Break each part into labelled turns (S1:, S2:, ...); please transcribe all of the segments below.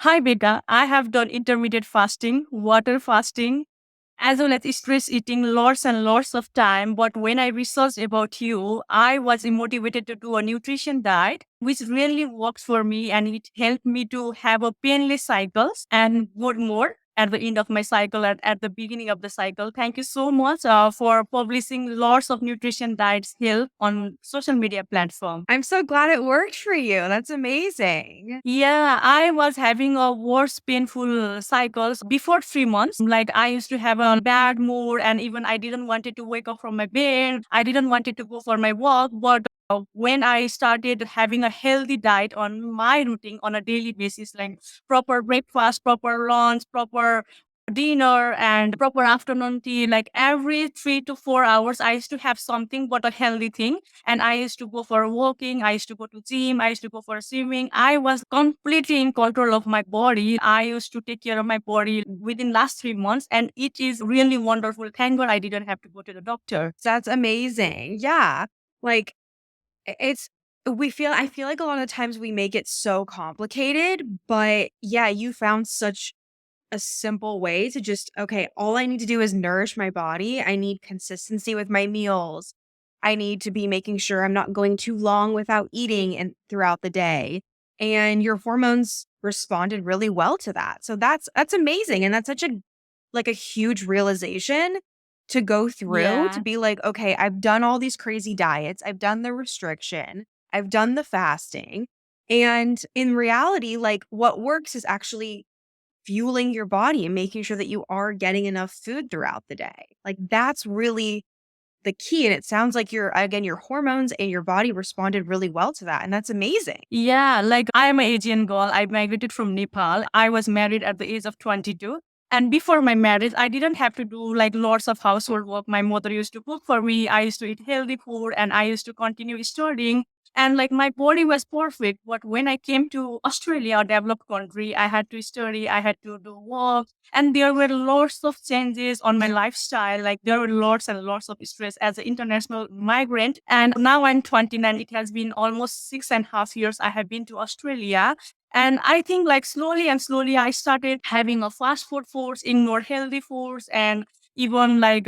S1: Hi, Becca. I have done intermittent fasting, water fasting, as well as stress eating lots and lots of time. But when I researched about you, I was motivated to do a nutrition diet, which really works for me and it helped me to have a painless cycles and good more at the end of my cycle and at the beginning of the cycle. Thank you so much for publishing lots of nutrition diets help on social media platform.
S2: I'm so glad it worked for you. That's amazing.
S1: Yeah, I was having a worse painful cycles before 3 months. Like I used to have a bad mood and even I didn't wanted to wake up from my bed. I didn't wanted to go for my walk. But when I started having a healthy diet on my routine on a daily basis, like proper breakfast, proper lunch, proper dinner and proper afternoon tea, like every 3 to 4 hours, I used to have something but a healthy thing and I used to go for walking, I used to go to gym, I used to go for swimming. I was completely in control of my body. I used to take care of my body within last 3 months and it is really wonderful. Thank God I didn't have to go to the doctor.
S2: That's amazing. Yeah. Like it's I feel like a lot of times we make it so complicated, but yeah, you found such a simple way to just, okay, all I need to do is nourish my body. I need consistency with my meals. I need to be making sure I'm not going too long without eating and throughout the day. And your hormones responded really well to that. So that's amazing. And that's such a huge realization to go through to
S1: Yeah.
S2: be like, okay, I've done all these crazy diets. I've done the restriction. I've done the fasting. And in reality, like what works is actually fueling your body and making sure that you are getting enough food throughout the day. Like that's really the key. And it sounds like your hormones and your body responded really well to that. And that's amazing.
S1: Yeah, like I am an Asian girl. I migrated from Nepal. I was married at the age of 22. And before my marriage, I didn't have to do like lots of household work. My mother used to cook for me. I used to eat healthy food and I used to continue studying. And like my body was perfect. But when I came to Australia, a developed country, I had to study, I had to do work. And there were lots of changes on my lifestyle. Like there were lots and lots of stress as an international migrant. And now I'm 29. It has been almost 6.5 years I have been to Australia. And I think like slowly and slowly I started having a fast food foods, ignore healthy foods and even like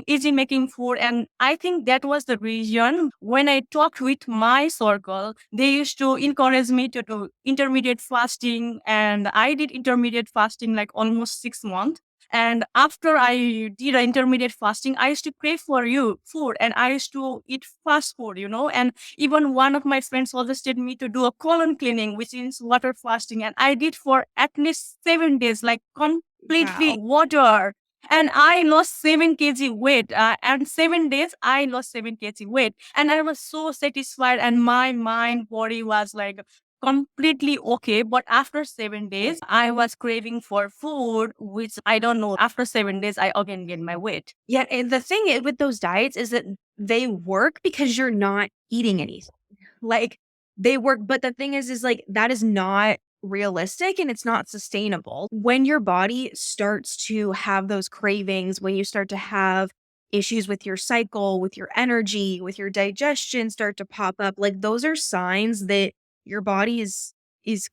S1: easy making food. And I think that was the reason when I talked with my circle, they used to encourage me to do intermediate fasting. And I did intermediate fasting like almost 6 months. And after I did an intermediate fasting, I used to crave for you food and I used to eat fast food, and even one of my friends suggested me to do a colon cleaning, which is water fasting. And I did for at least 7 days, like completely
S2: Wow.
S1: water. And I lost 7 kg weight. And 7 days, I lost 7 kg weight. And I was so satisfied. And my mind, body was like completely okay. But after 7 days, I was craving for food, which I don't know. After 7 days, I again gained my weight.
S2: Yeah. And the thing with those diets is that they work because you're not eating anything. Like they work. But the thing is like that is not realistic and it's not sustainable. When your body starts to have those cravings, when you start to have issues with your cycle, with your energy, with your digestion start to pop up, like those are signs that your body is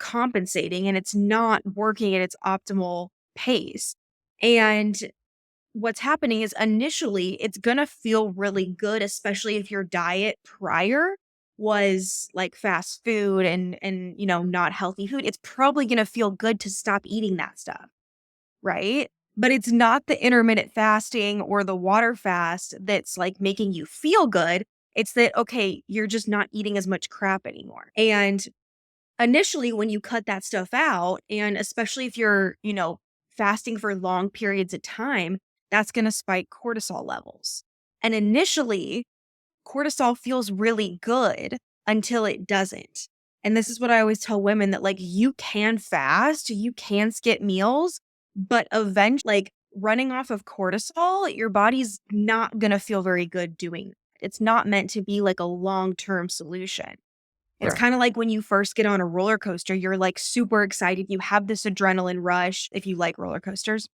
S2: compensating and it's not working at its optimal pace. And what's happening is initially it's going to feel really good, especially if your diet prior was like fast food and not healthy food. It's probably going to feel good to stop eating that stuff, right? But it's not the intermittent fasting or the water fast that's like making you feel good. It's that, okay, you're just not eating as much crap anymore. And initially, when you cut that stuff out, and especially if you're fasting for long periods of time, that's going to spike cortisol levels. And initially, cortisol feels really good until it doesn't. And this is what I always tell women that like you can fast, you can skip meals, but eventually, like running off of cortisol, your body's not going to feel very good doing that. It's not meant to be like a long-term solution. It's
S1: Sure.
S2: kind of like when you first get on a roller coaster, you're like super excited. You have this adrenaline rush if you like roller coasters.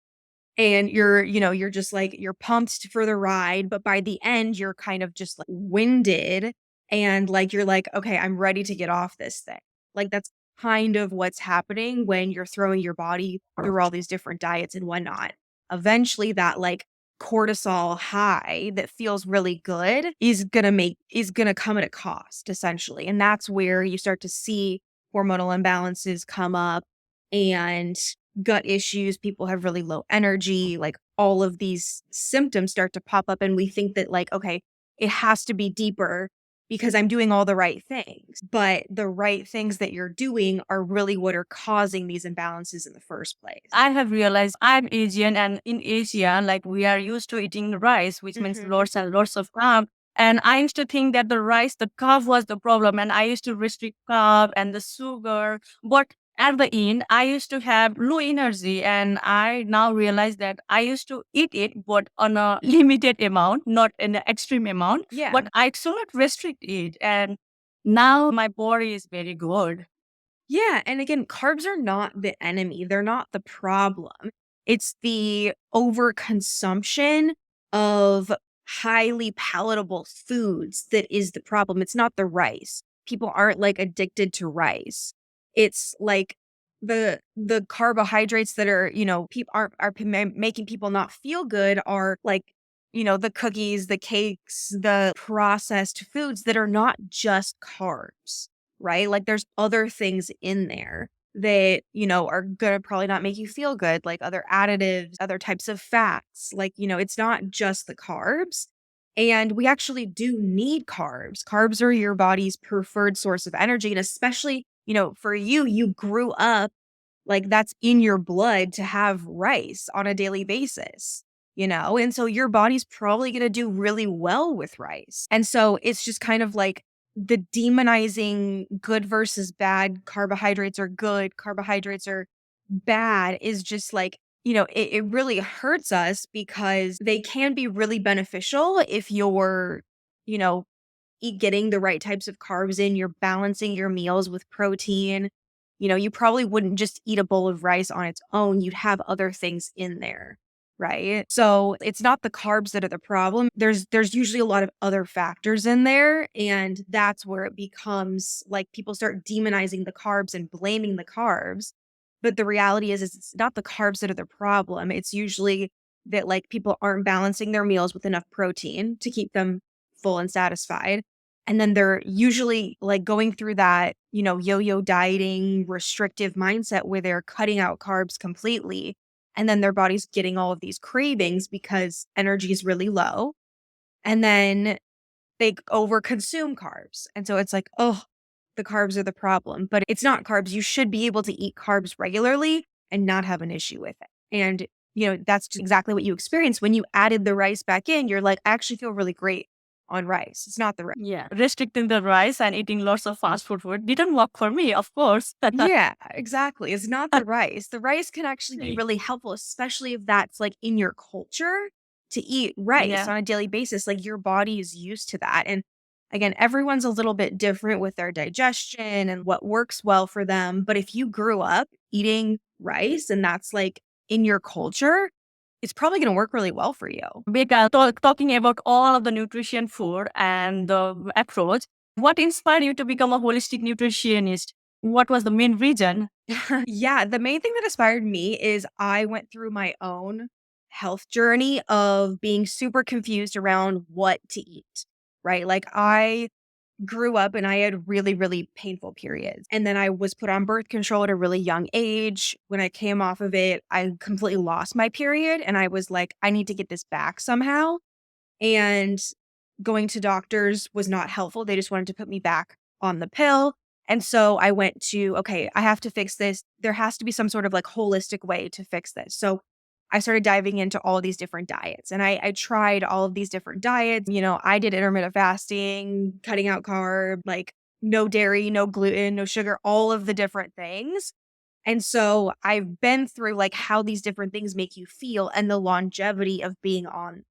S2: And you're just like, you're pumped for the ride. But by the end, you're kind of just like winded and like, you're like, okay, I'm ready to get off this thing. Like that's kind of what's happening when you're throwing your body through all these different diets and whatnot. Eventually that like cortisol high that feels really good is gonna come at a cost essentially. And that's where you start to see hormonal imbalances come up and gut issues. People have really low energy, like all of these symptoms start to pop up. And we think that, like, okay, it has to be deeper because I'm doing all the right things. But the right things that you're doing are really what are causing these imbalances in the first place.
S1: I have realized I'm Asian, and in Asia, like we are used to eating rice, which means
S2: Mhm.
S1: lots and lots of carb. And I used to think that the rice, the carb was the problem, and I used to restrict carb and the sugar. But at the end, I used to have low energy, and I now realize that I used to eat it, but on a limited amount, not in an extreme amount.
S2: Yeah.
S1: But I should not restrict it, and now my body is very good.
S2: Yeah, and again, carbs are not the enemy, they're not the problem. It's the overconsumption of highly palatable foods that is the problem. It's not the rice. People aren't, like, addicted to rice. It's, like, the carbohydrates that are, people are making people not feel good are, like, the cookies, the cakes, the processed foods that are not just carbs, right? Like there's other things in there that, are gonna probably not make you feel good, like other additives, other types of fats. Like, it's not just the carbs. And we actually do need carbs. Carbs are your body's preferred source of energy. And especially, for you, you grew up like that's in your blood to have rice on a daily basis. And so your body's probably going to do really well with rice. And so it's just kind of like the demonizing good versus bad, carbohydrates are good, carbohydrates are bad, is just like, it really hurts us because they can be really beneficial if you're, you know, getting the right types of carbs in, you're balancing your meals with protein. You probably wouldn't just eat a bowl of rice on its own. You'd have other things in there, right? So it's not the carbs that are the problem. There's usually a lot of other factors in there, and that's where it becomes like people start demonizing the carbs and blaming the carbs. But the reality is it's not the carbs that are the problem. It's usually that like people aren't balancing their meals with enough protein to keep them full and satisfied. And then they're usually like going through that, yo-yo dieting, restrictive mindset where they're cutting out carbs completely. And then their body's getting all of these cravings because energy is really low. And then they overconsume carbs. And so it's like, oh, the carbs are the problem. But it's not carbs. You should be able to eat carbs regularly and not have an issue with it. And, that's just exactly what you experienced when you added the rice back in. You're like, I actually feel really great on rice. It's not the rice.
S1: Yeah. Restricting the rice and eating lots of fast food didn't work for me, of course.
S2: Yeah, exactly. It's not the rice. The rice can actually be really helpful, especially if that's like in your culture to eat rice
S1: Yeah.
S2: on a daily basis. Like your body is used to that. And again, everyone's a little bit different with their digestion and what works well for them. But if you grew up eating rice and that's like in your culture, it's probably going to work really well for you.
S1: Becca, talking about all of the nutrition food and the approach, what inspired you to become a holistic nutritionist? What was the main reason?
S2: Yeah, the main thing that inspired me is I went through my own health journey of being super confused around what to eat, right? Like I grew up and I had really, really painful periods. And then I was put on birth control at a really young age. When I came off of it, I completely lost my period. And I was like, I need to get this back somehow. And going to doctors was not helpful. They just wanted to put me back on the pill. And so I went to, okay, I have to fix this. There has to be some sort of like holistic way to fix this. So I started diving into all these different diets and I tried all of these different diets. I did intermittent fasting, cutting out carb, like no dairy, no gluten, no sugar, all of the different things. And so I've been through like how these different things make you feel and the longevity of being on.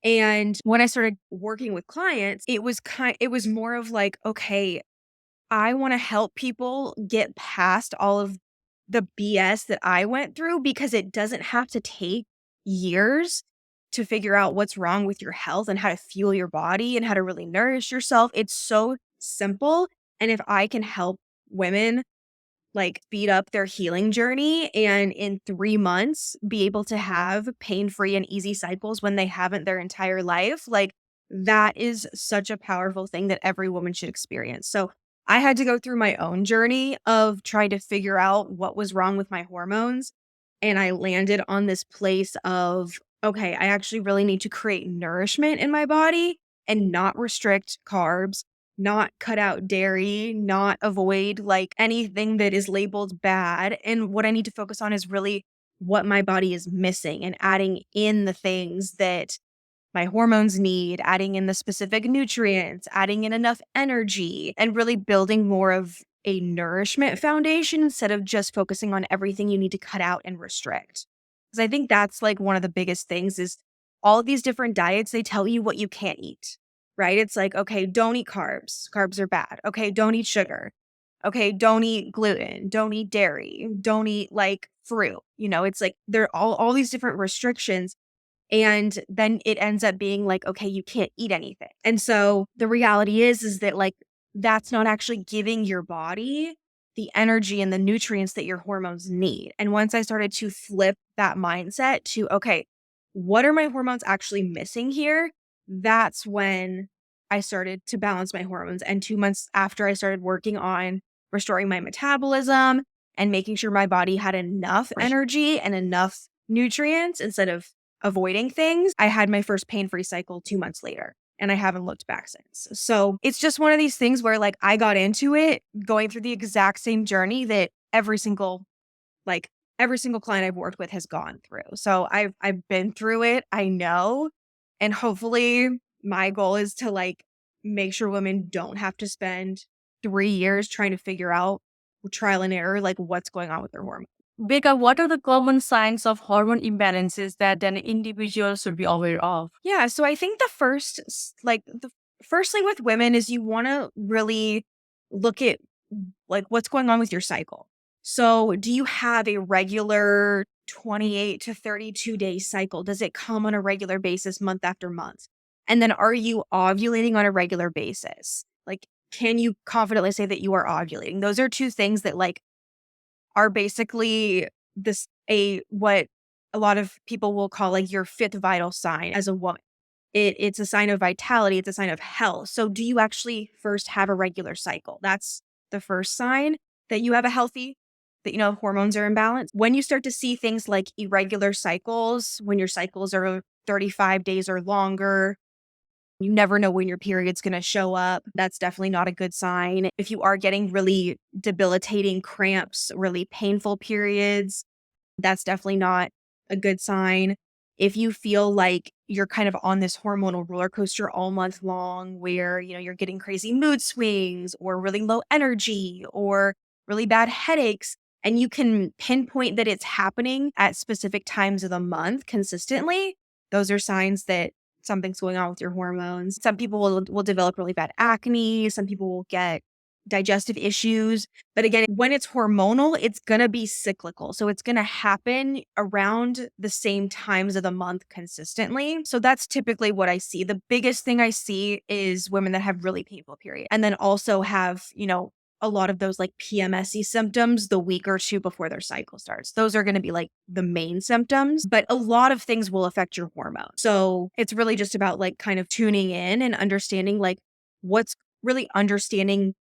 S2: And when I started working with clients, it was more of like, okay, I want to help people get past all of the BS that I went through because it doesn't have to take years to figure out what's wrong with your health and how to fuel your body and how to really nourish yourself. It's so simple. And if I can help women like speed up their healing journey and in 3 months be able to have pain-free and easy cycles when they haven't their entire life, like that is such a powerful thing that every woman should experience. So I had to go through my own journey of trying to figure out what was wrong with my hormones. And I landed on this place of, okay, I actually really need to create nourishment in my body and not restrict carbs, not cut out dairy, not avoid like anything that is labeled bad. And what I need to focus on is really what my body is missing and adding in the things that my hormones need, adding in the specific nutrients, adding in enough energy, and really building more of a nourishment foundation instead of just focusing on everything you need to cut out and restrict. Because I think that's like one of the biggest things is all of these different diets, they tell you what you can't eat, right? It's like, okay, don't eat carbs. Carbs are bad. Okay, don't eat sugar. Okay, don't eat gluten, don't eat dairy, don't eat like fruit. It's like there are all these different restrictions and then it ends up being like, okay, you can't eat anything. And so the reality is that like, that's not actually giving your body the energy and the nutrients that your hormones need. And once I started to flip that mindset to, okay, what are my hormones actually missing here? That's when I started to balance my hormones. And 2 months after I started working on restoring my metabolism and making sure my body had enough energy and enough nutrients instead of avoiding things, I had my first pain-free cycle 2 months later. And I haven't looked back since. So it's just one of these things where like I got into it going through the exact same journey that like every single client I've worked with has gone through. So I've been through it. I know. And hopefully my goal is to like make sure women don't have to spend 3 years trying to figure out trial and error, like what's going on with their hormones.
S1: Becca, what are the common signs of hormone imbalances that an individual should be aware of?
S2: Yeah, so I think the firstly with women is you want to really look at like what's going on with your cycle. So, do you have a regular 28 to 32 day cycle? Does it come on a regular basis month after month? And then are you ovulating on a regular basis? Like can you confidently say that you are ovulating? Those are two things that like are basically what a lot of people will call like your fifth vital sign as a woman. It's a sign of vitality, it's a sign of health. So do you actually first have a regular cycle? That's the first sign that you have a healthy that hormones are imbalanced. When you start to see things like irregular cycles, when your cycles are 35 days or longer, you never know when your period's going to show up. That's definitely not a good sign. If you are getting really debilitating cramps, really painful periods, that's definitely not a good sign. If you feel like you're kind of on this hormonal roller coaster all month long where, you're getting crazy mood swings or really low energy or really bad headaches, and you can pinpoint that it's happening at specific times of the month consistently, those are signs that something's going on with your hormones. Some people will develop really bad acne. Some people will get digestive issues. But again, when it's hormonal, it's going to be cyclical. So it's going to happen around the same times of the month consistently. So that's typically what I see. The biggest thing I see is women that have really painful periods and then also have, a lot of those like PMSy symptoms the week or two before their cycle starts. Those are going to be like the main symptoms, but a lot of things will affect your hormones. So it's really just about like kind of tuning in and understanding like understanding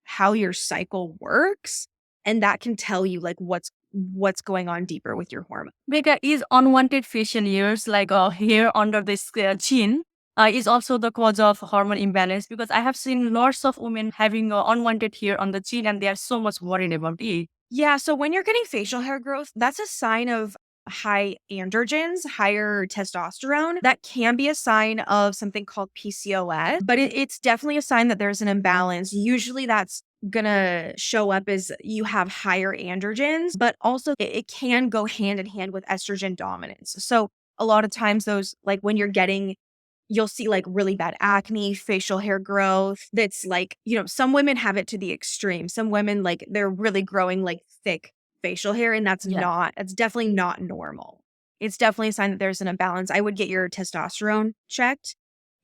S2: how your cycle works, and that can tell you like what's going on deeper with your hormone.
S1: Becca, is unwanted facial hairs like hair under the chin is also the cause of hormone imbalance? Because I have seen lots of women having unwanted hair on the chin and they are so much worried about it.
S2: Yeah, so when you're getting facial hair growth, that's a sign of high androgens, higher testosterone. That can be a sign of something called PCOS, but it's definitely a sign that there's an imbalance. Usually that's gonna show up as you have higher androgens, but also it can go hand in hand with estrogen dominance. So a lot of times those, like when you'll see like really bad acne, facial hair growth. That's like, some women have it to the extreme. Some women like they're really growing like thick facial hair, and that's definitely not normal. It's definitely a sign that there's an imbalance. I would get your testosterone checked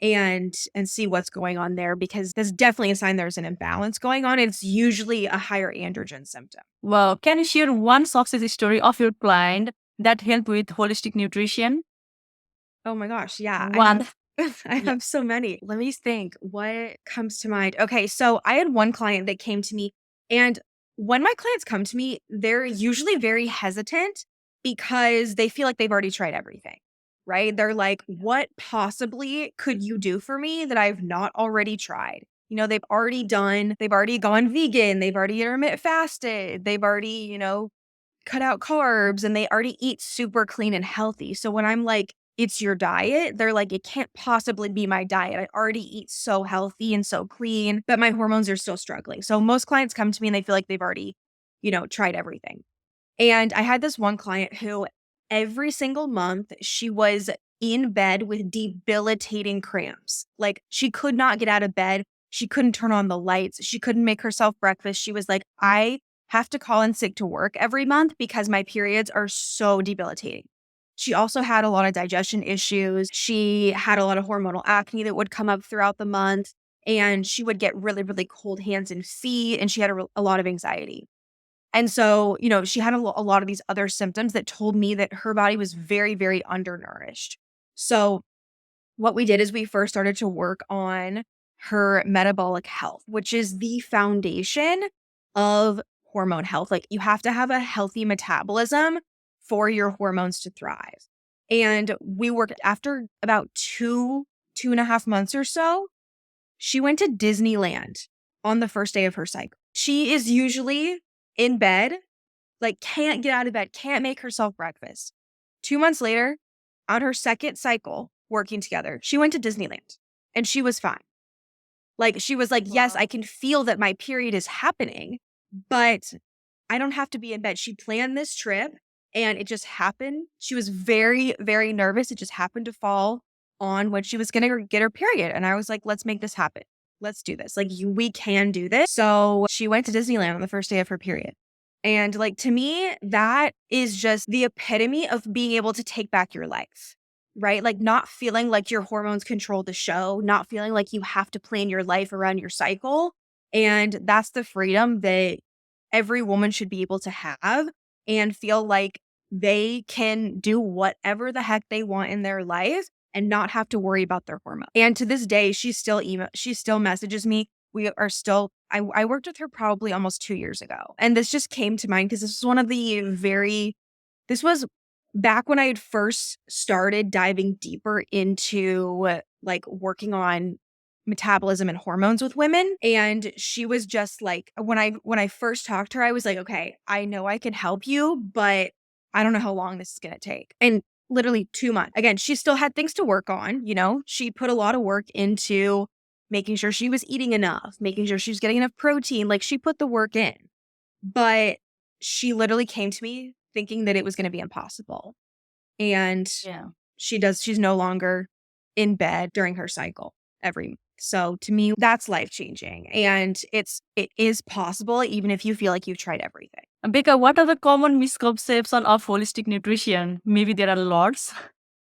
S2: and see what's going on there, because that's definitely a sign there's an imbalance going on. It's usually a higher androgen symptom.
S1: Well, can you share one success story of your client that helped with holistic nutrition?
S2: Oh my gosh, yeah, I
S1: One.
S2: have I
S1: Yeah.
S2: have so many. Let me think what comes to mind. Okay, so I had one client that came to me, and when my clients come to me, they're usually very hesitant because they feel like they've already tried everything, right? They're like, "What possibly could you do for me that I've not already tried?" They've already gone vegan, they've already intermittent fasted, they've already, cut out carbs, and they already eat super clean and healthy. So when I'm like, it's your diet, they're like, it can't possibly be my diet. I already eat so healthy and so clean, but my hormones are still struggling. So most clients come to me and they feel like they've already, tried everything. And I had this one client who every single month she was in bed with debilitating cramps. Like she could not get out of bed. She couldn't turn on the lights. She couldn't make herself breakfast. She was like, I have to call in sick to work every month because my periods are so debilitating. She also had a lot of digestion issues. She had a lot of hormonal acne that would come up throughout the month. And she would get really, really cold hands and feet. And she had a lot of anxiety. And so, she had a lot of these other symptoms that told me that her body was very, very undernourished. So, what we did is we first started to work on her metabolic health, which is the foundation of hormone health. Like, you have to have a healthy metabolism for your hormones to thrive. And we worked after about 2.5 months or so. She went to Disneyland on the first day of her cycle. She is usually in bed, like can't get out of bed, can't make herself breakfast. 2 months later, on her second cycle working together, she went to Disneyland and she was fine. Like she was like, yes, I can feel that my period is happening, but I don't have to be in bed. She planned this trip and it just happened. She was very, very nervous. It just happened to fall on when she was going to get her period. And I was like, let's make this happen. Let's do this. Like, we can do this. So she went to Disneyland on the first day of her period. And like, to me, that is just the epitome of being able to take back your life, right? Like, not feeling like your hormones control the show, not feeling like you have to plan your life around your cycle. And that's the freedom that every woman should be able to have and feel like they can do whatever the heck they want in their life and not have to worry about their hormones. And to this day, she still messages me. We are still, I worked with her probably almost 2 years ago. And this just came to mind because this was back when I had first started diving deeper into like working on metabolism and hormones with women. And she was just like, when I first talked to her, I was like, okay, I know I can help you, but I don't know how long this is going to take. And literally 2 months. Again, she still had things to work on. She put a lot of work into making sure she was eating enough, making sure she was getting enough protein. Like, she put the work in, but she literally came to me thinking that it was going to be impossible. And
S1: Yeah.
S2: she's no longer in bed during her cycle every month. So to me, that's life-changing. And it is possible even if you feel like you've tried everything.
S1: Becca, what are the common misconceptions of holistic nutrition? Maybe there are lots.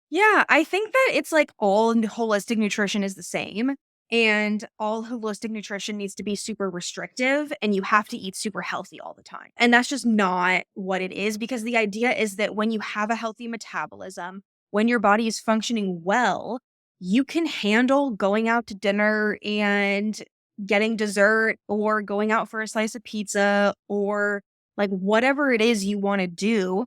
S2: Yeah, I think that it's like all holistic nutrition is the same. And all holistic nutrition needs to be super restrictive and you have to eat super healthy all the time. And that's just not what it is, because the idea is that when you have a healthy metabolism, when your body is functioning well, you can handle going out to dinner and getting dessert or going out for a slice of pizza or like whatever it is you want to do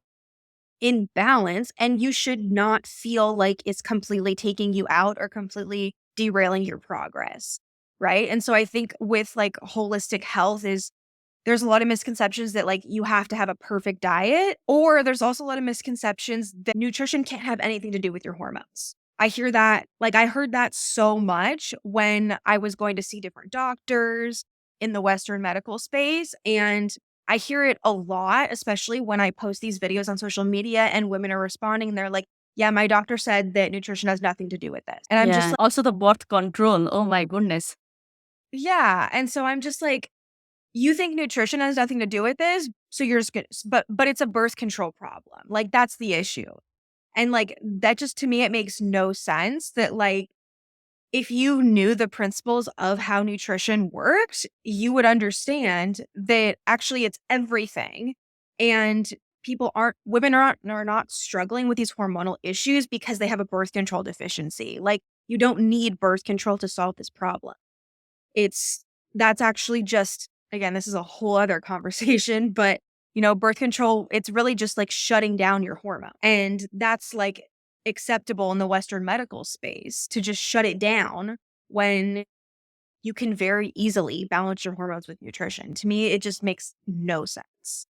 S2: in balance, and you should not feel like it's completely taking you out or completely derailing your progress, right? And so I think with like holistic health is there's a lot of misconceptions that like you have to have a perfect diet, or there's also a lot of misconceptions that nutrition can't have anything to do with your hormones. I hear that, like I heard that so much when I was going to see different doctors in the Western medical space, and I hear it a lot, especially when I post these videos on social media and women are responding and they're like, yeah, my doctor said that nutrition has nothing to do with this. And I'm just
S1: Yeah.
S2: like,
S1: Also the birth control. Oh my goodness.
S2: yeah. And so I'm just like, you think nutrition has nothing to do with this? So you're just gonna, but it's a birth control problem. Like, that's the issue. And like, that just, to me, it makes no sense that like if you knew the principles of how nutrition worked, you would understand that actually it's everything. And women are not struggling with these hormonal issues because they have a birth control deficiency. Like, you don't need birth control to solve this problem. That's actually just, again, this is a whole other conversation, but birth control, it's really just like shutting down your hormone. And that's like acceptable in the Western medical space to just shut it down when you can very easily balance your hormones with nutrition. To me, it just makes no sense.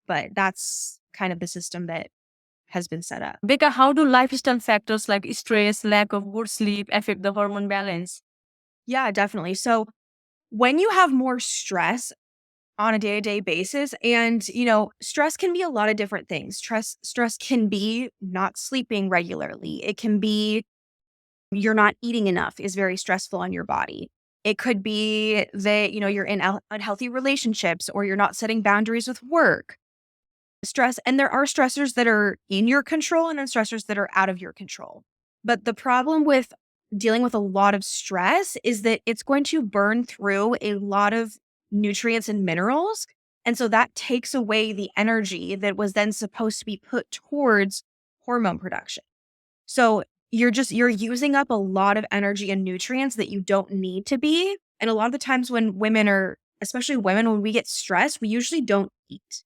S2: But that's kind of the system that has been set up.
S1: Becca, how do lifestyle factors like stress, lack of good sleep affect the hormone balance?
S2: Yeah, definitely. So when you have more stress on a day-to-day basis, and stress can be a lot of different things. Stress can be not sleeping regularly. It can be you're not eating enough is very stressful on your body. It could be that you're in unhealthy relationships, or you're not setting boundaries with work. Stress, and there are stressors that are in your control and then stressors that are out of your control. But the problem with dealing with a lot of stress is that it's going to burn through a lot of nutrients and minerals. And so that takes away the energy that was then supposed to be put towards hormone production. So you're using up a lot of energy and nutrients that you don't need to be. And a lot of the times when especially women, when we get stressed, we usually don't eat.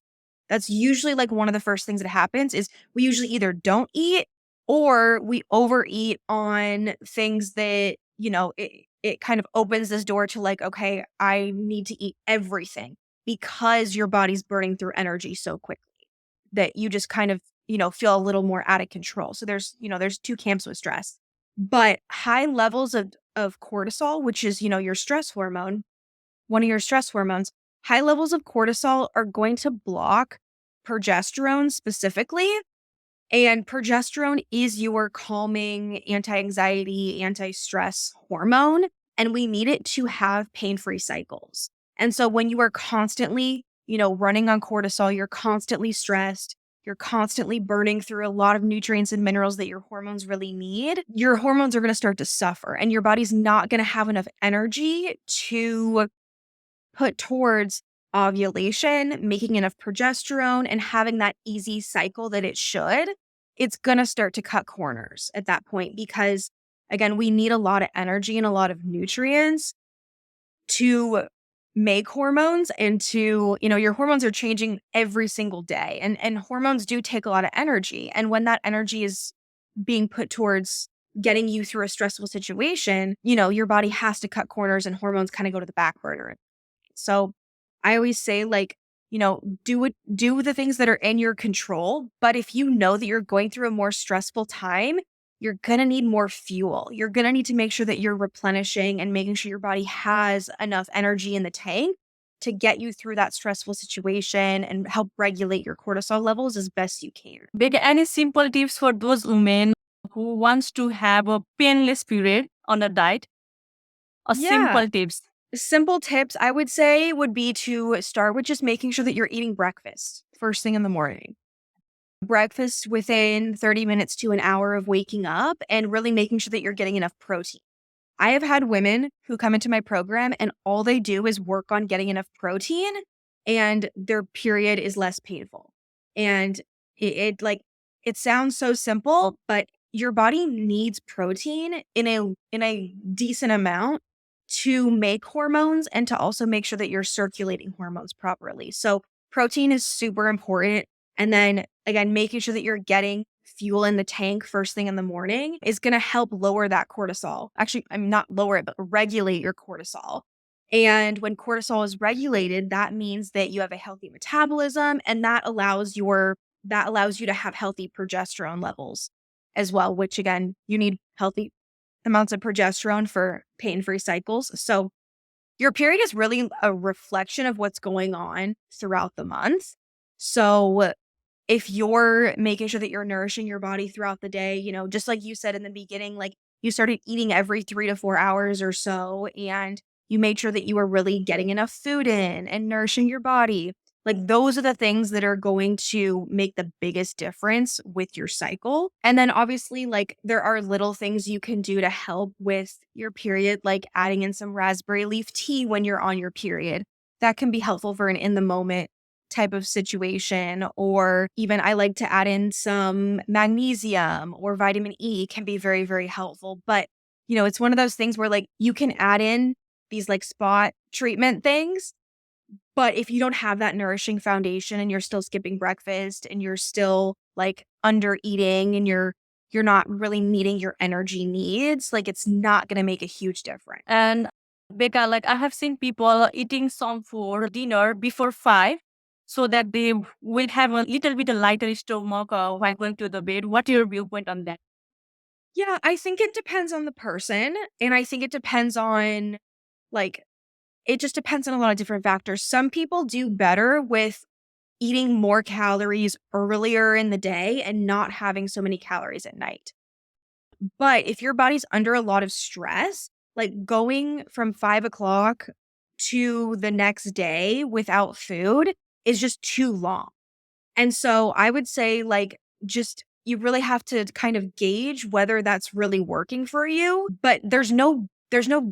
S2: That's usually like one of the first things that happens is we usually either don't eat or we overeat on things that, it kind of opens this door to like, okay, I need to eat everything because your body's burning through energy so quickly that you just kind of, feel a little more out of control. So there's two camps with stress. But high levels of cortisol, which is, your stress hormone, one of your stress hormones, high levels of cortisol are going to block progesterone specifically. And progesterone is your calming, anti-anxiety, anti-stress hormone. And we need it to have pain-free cycles. And so when you are constantly, running on cortisol, you're constantly stressed, you're constantly burning through a lot of nutrients and minerals that your hormones really need, your hormones are going to start to suffer. And your body's not going to have enough energy to put towards ovulation, making enough progesterone, and having that easy cycle that it should. It's going to start to cut corners at that point because, again, we need a lot of energy and a lot of nutrients to make hormones and to, your hormones are changing every single day. And hormones do take a lot of energy. And when that energy is being put towards getting you through a stressful situation, your body has to cut corners and hormones kind of go to the back burner. So I always say, like, do the things that are in your control. But if you know that you're going through a more stressful time, you're going to need more fuel. You're going to need to make sure that you're replenishing and making sure your body has enough energy in the tank to get you through that stressful situation and help regulate your cortisol levels as best you can.
S1: Becca, any simple tips for those women who wants to have a painless period on a diet?
S2: Yeah.
S1: Simple tips.
S2: Simple tips I would say would be to start with just making sure that you're eating breakfast first thing in the morning. Breakfast within 30 minutes to an hour of waking up, and really making sure that you're getting enough protein. I have had women who come into my program and all they do is work on getting enough protein and their period is less painful. And it sounds so simple, but your body needs protein in a decent amount to make hormones and to also make sure that you're circulating hormones properly. So protein is super important. And then again, making sure that you're getting fuel in the tank first thing in the morning is going to help lower that cortisol. Actually, I'm not lower it, but regulate your cortisol. And when cortisol is regulated, that means that you have a healthy metabolism, and that allows you to have healthy progesterone levels as well, which again, you need healthy amounts of progesterone for pain-free cycles. So your period is really a reflection of what's going on throughout the month. So if you're making sure that you're nourishing your body throughout the day, just like you said in the beginning, like you started eating every 3 to 4 hours or so, and you made sure that you were really getting enough food in and nourishing your body. Like those are the things that are going to make the biggest difference with your cycle. And then obviously, like there are little things you can do to help with your period, like adding in some raspberry leaf tea when you're on your period. That can be helpful for an in the moment type of situation. Or even I like to add in some magnesium or vitamin E can be very, very helpful. But, it's one of those things where like you can add in these like spot treatment things. But if you don't have that nourishing foundation and you're still skipping breakfast and you're still like under eating and you're not really meeting your energy needs, like it's not going to make a huge difference.
S1: And Becca, like I have seen people eating some for dinner before 5 so that they will have a little bit of lighter stomach while going to the bed. What your viewpoint on that?
S2: Yeah, I think it depends on the person. And I think it depends on like, it just depends on a lot of different factors. Some people do better with eating more calories earlier in the day and not having so many calories at night. But if your body's under a lot of stress, like going from 5 o'clock to the next day without food is just too long. And so I would say, like, just you really have to kind of gauge whether that's really working for you. But there's no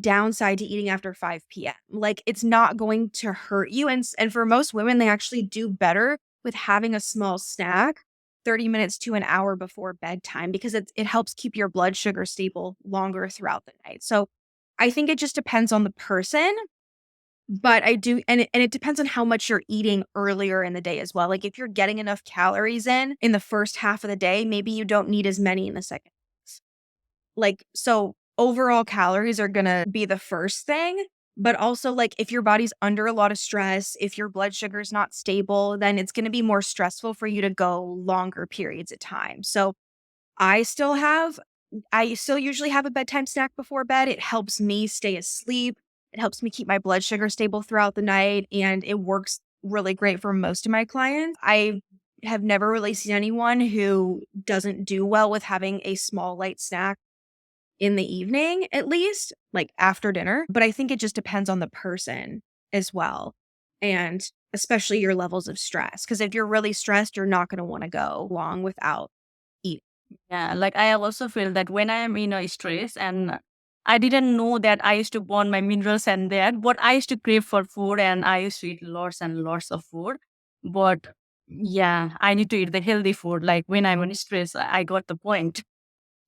S2: downside to eating after 5 p.m. Like it's not going to hurt you. And for most women, they actually do better with having a small snack 30 minutes to an hour before bedtime because it helps keep your blood sugar stable longer throughout the night. So I think it just depends on the person. But I do and it depends on how much you're eating earlier in the day as well. Like, if you're getting enough calories in the first half of the day, maybe you don't need as many in the second. Like, so overall calories are gonna be the first thing, but also, like, if your body's under a lot of stress, if your blood sugar is not stable, then it's gonna be more stressful for you to go longer periods of time. So, I still have I still usually have a bedtime snack before bed. It helps me stay asleep. It helps me keep my blood sugar stable throughout the night, and it works really great for most of my clients. I have never really seen anyone who doesn't do well with having a small light snack in the evening, at least, like after dinner. But I think it just depends on the person as well. And especially your levels of stress. Because if you're really stressed, you're not going to want to go long without eating.
S1: Yeah, like I also feel that when I am in a stress and I didn't know that I used to burn my minerals and that, but I used to crave for food and I used to eat lots and lots of food. But yeah, I need to eat the healthy food. Like when I'm in stress, I got the point.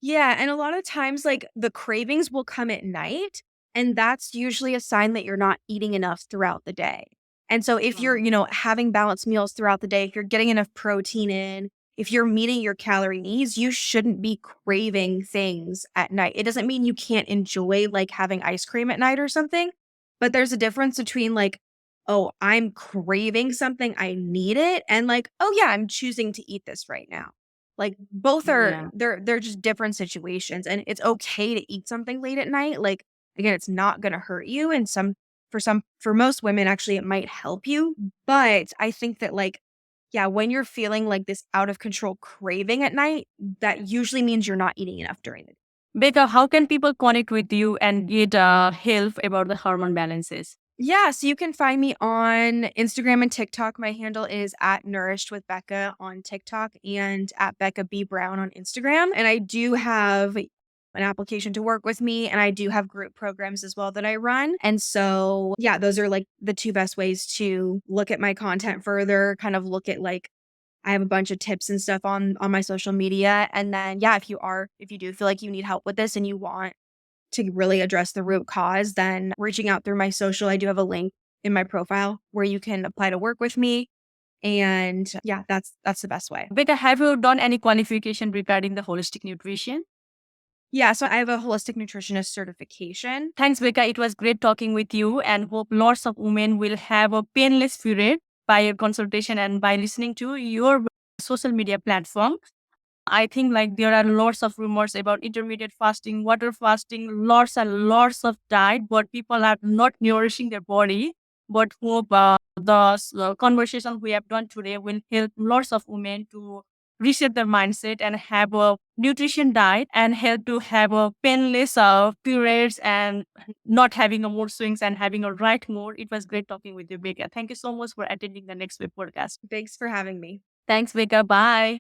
S2: Yeah, and a lot of times, like, the cravings will come at night, and that's usually a sign that you're not eating enough throughout the day. And so if you're, having balanced meals throughout the day, if you're getting enough protein in, if you're meeting your calorie needs, you shouldn't be craving things at night. It doesn't mean you can't enjoy, like, having ice cream at night or something, but there's a difference between, like, "Oh, I'm craving something, I need it," and, like, "Oh, yeah, I'm choosing to eat this right now." Like, both are
S1: Yeah.
S2: they're just different situations, and it's okay to eat something late at night, like, again, it's not gonna hurt you, and for most women, actually, it might help you, but I think that, like, yeah, when you're feeling like this out of control craving at night, that usually means you're not eating enough during the day.
S1: Becca, how can people connect with you and get help about the hormone balances?
S2: Yeah, so you can find me on Instagram and TikTok. My handle is at Nourished with Becca on TikTok and at Becca B Brown on Instagram. And I do have an application to work with me, and I do have group programs as well that I run. And so, yeah, those are like the two best ways to look at my content further, kind of look at like I have a bunch of tips and stuff on my social media. And then, yeah, if you do feel like you need help with this and you want to really address the root cause, then reaching out through my social. I do have a link in my profile where you can apply to work with me. And yeah, that's the best way.
S1: Becca, have you done any qualification regarding the holistic nutrition?
S2: Yeah, so I have a holistic nutritionist certification.
S1: Thanks, Becca. It was great talking with you and hope lots of women will have a painless period by your consultation and by listening to your social media platform. I think like there are lots of rumors about intermittent fasting, water fasting, lots and lots of diet, but people are not nourishing their body. But hope the conversation we have done today will help lots of women to reset their mindset and have a nutrition diet and help to have a painless periods and not having a mood swings and having a right mood. It was great talking with you, Becca. Thank you so much for attending the Next Web podcast.
S2: Thanks for having me.
S1: Thanks, Becca. Bye.